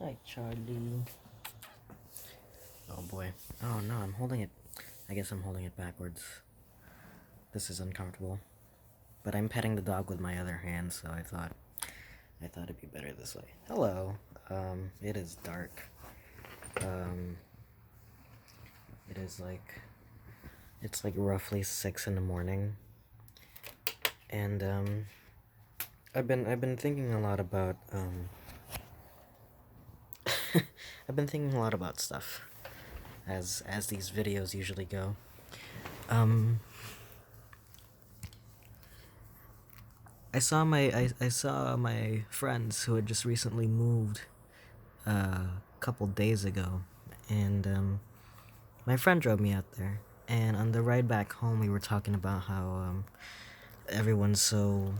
Hi, Charlie. Oh boy. Oh no, I'm holding it. I guess I'm holding it backwards. This is uncomfortable. But I'm petting the dog with my other hand, so I thought it'd be better this way. Hello. It is dark. Um, it is like it's like roughly 6 in the morning, and I've been thinking a lot about I've been thinking a lot about stuff, as these videos usually go. Um, I saw my friends who had just recently moved a couple days ago, and my friend drove me out there. And on the ride back home, we were talking about how everyone's so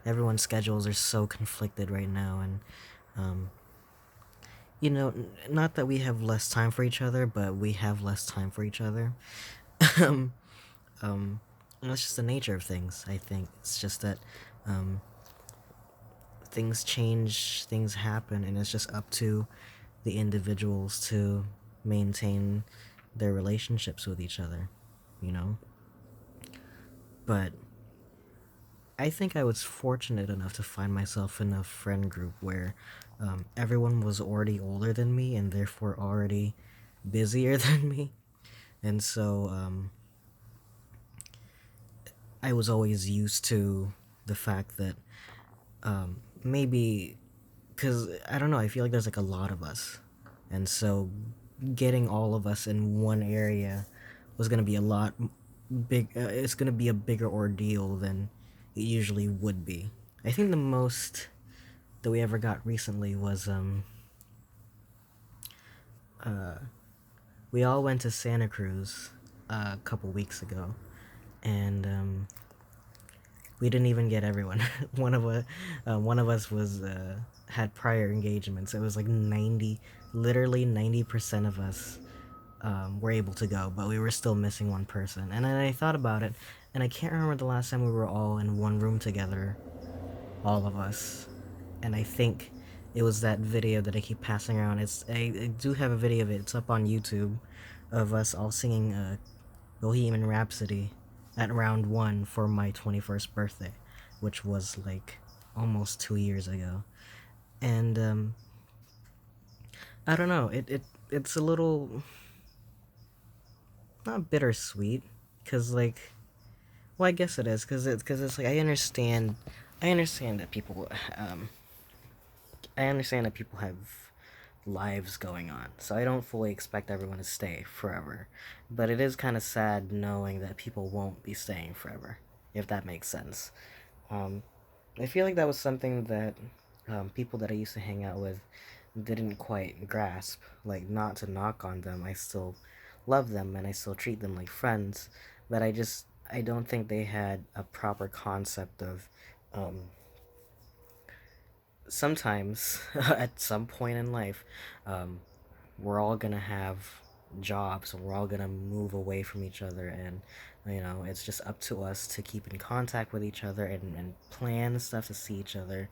everyone's schedules are so conflicted right now, and um, not that we have less time for each other, but we have less time for each other. um, and that's just the nature of things. I think it's just that um, things change, things happen, and it's just up to the individuals to maintain their relationships with each other, you know? But I think I was fortunate enough to find myself in a friend group where everyone was already older than me and therefore already busier than me. And so I was always used to the fact that maybe, because I don't know, I feel like there's like a lot of us. And so getting all of us in one area was going to be a lot big. It's going to be a bigger ordeal than it usually would be. I think the most that we ever got recently was we all went to Santa Cruz a couple weeks ago, and we didn't even get everyone. One of us was had prior engagements. It was like literally 90% of us were able to go, but we were still missing one person. And then I thought about it, and I can't remember the last time we were all in one room together, all of us. And I think it was that video that I keep passing around. I do have a video of it. It's up on YouTube, of us all singing Bohemian Rhapsody at round one for my 21st birthday, which was like almost 2 years ago. And I don't know. It's a little not bittersweet, cause like, well, I guess it is, cause it's like I understand that people I understand that people have lives going on, so I don't fully expect everyone to stay forever. But it is kind of sad knowing that people won't be staying forever, if that makes sense. Um, I feel like that was something that people that I used to hang out with didn't quite grasp. Like, not to knock on them, I still love them and I still treat them like friends, but I don't think they had a proper concept of um, sometimes at some point in life, um, we're all gonna have jobs and we're all gonna move away from each other, and it's just up to us to keep in contact with each other and plan stuff to see each other,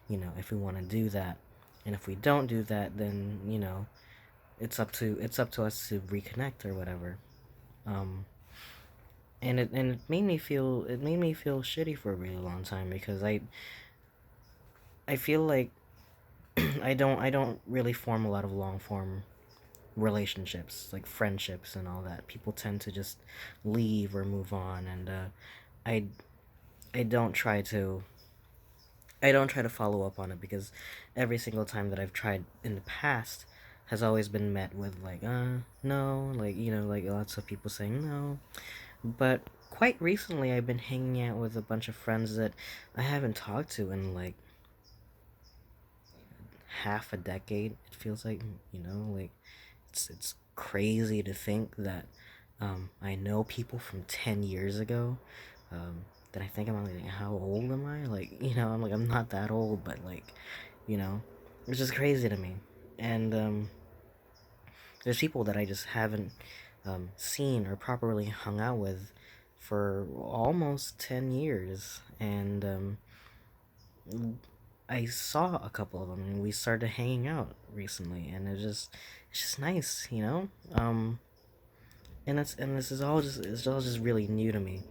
if we want to do that. And if we don't do that, then it's up to us to reconnect or whatever. um and it made me feel shitty for a really long time, because I feel like I don't really form a lot of long form relationships, like friendships and all that. People tend to just leave or move on, and I I don't try to I don't try to follow up on it, because every single time that I've tried in the past has always been met with like no, like like lots of people saying no. But quite recently I've been hanging out with a bunch of friends that I haven't talked to in like half a decade. It feels like, like it's crazy to think that I know people from 10 years ago. That I think I'm like, how old am I? Like, I'm like, I'm not that old, but like, you know, it's just crazy to me. And there's people that I just haven't seen or properly hung out with for almost 10 years. And I saw a couple of them, and we started hanging out recently, and it's just nice, you know. And this is all just it's all just really new to me.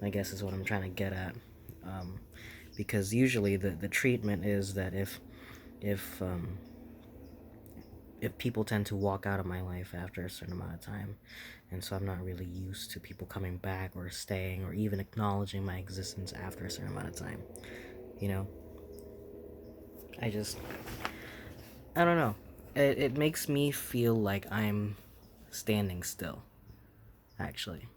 I guess is what I'm trying to get at. Um, because usually the treatment is that if um, if people tend to walk out of my life after a certain amount of time, and so I'm not really used to people coming back or staying or even acknowledging my existence after a certain amount of time. You know, I just I don't know. It makes me feel like I'm standing still. Actually,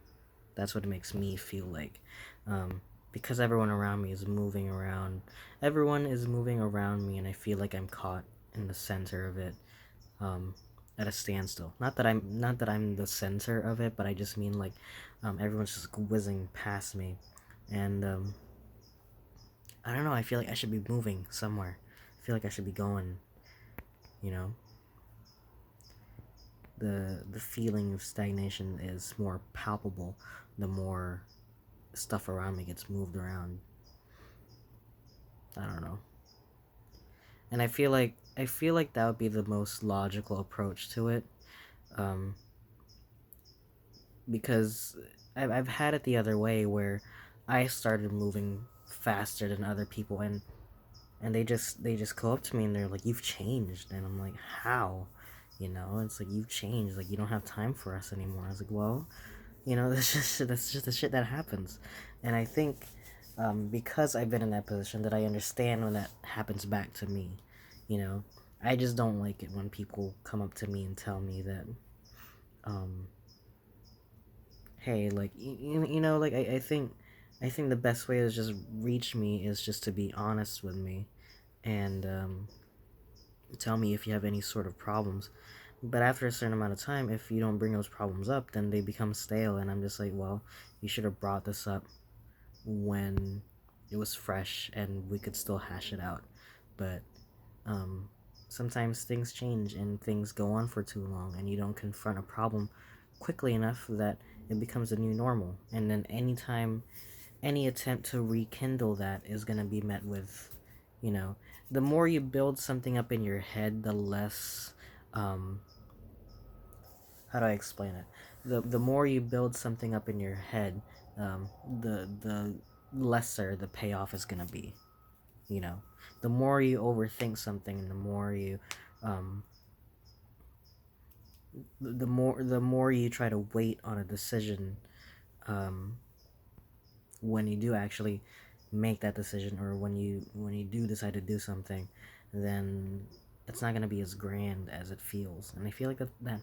that's what it makes me feel like. Um, because everyone around me is moving around. Everyone is moving around me, and I feel like I'm caught in the center of it, um, at a standstill. Not that I'm the center of it, but I just mean like everyone's just whizzing past me, and I don't know. I feel like I should be moving somewhere. I feel like I should be going. You know, the feeling of stagnation is more palpable the more stuff around me gets moved around. I don't know. And I feel like that would be the most logical approach to it, um, because I've had it the other way where I started moving faster than other people, and they just go up to me and they're like, "You've changed," and I'm like, "How?" You know, it's like you've changed. Like you don't have time for us anymore. I was like, "Well, you know, that's just the shit that happens," and I think because I've been in that position that I understand when that happens back to me. You know, I just don't like it when people come up to me and tell me that, um, hey, like you know, like I think the best way to just reach me is just to be honest with me and tell me if you have any sort of problems. But after a certain amount of time, if you don't bring those problems up, then they become stale, and I'm just like, well, you should have brought this up when it was fresh and we could still hash it out. But um, sometimes things change and things go on for too long, and you don't confront a problem quickly enough that it becomes a new normal. And then anytime any attempt to rekindle that is going to be met with, you know, the more you build something up in your head, the less, um, how do I explain it? The more you build something up in your head, the lesser the payoff is going to be, you know. The more you overthink something, the more you, um, the more you try to wait on a decision, um, when you do actually make that decision, or when you do decide to do something, then it's not going to be as grand as it feels. And I feel like that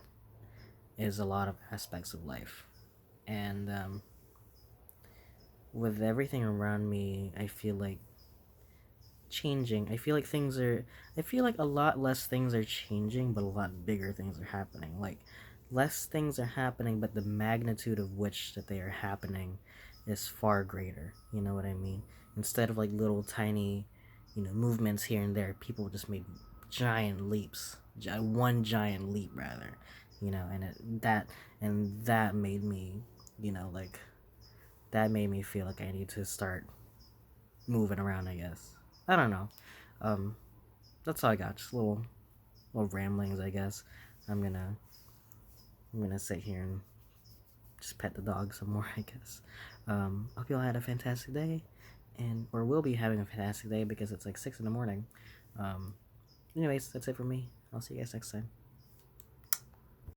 is a lot of aspects of life. And with everything around me, I feel like changing. I feel like a lot less things are changing, but a lot bigger things are happening. Like less things are happening, but the magnitude of which that they are happening is far greater. You know what I mean? Instead of like little tiny, you know, movements here and there, people just made giant leaps. One giant leap rather. You know, and that made me, you know, like that made me feel like I need to start moving around, I guess. I don't know. Um, that's all I got. Just little ramblings, I guess. I'm gonna I'm gonna sit here and just pet the dog some more, I guess. Hope you all had a fantastic day, and or will be having a fantastic day because it's like 6 in the morning. Um, anyways, that's it for me. I'll see you guys next time.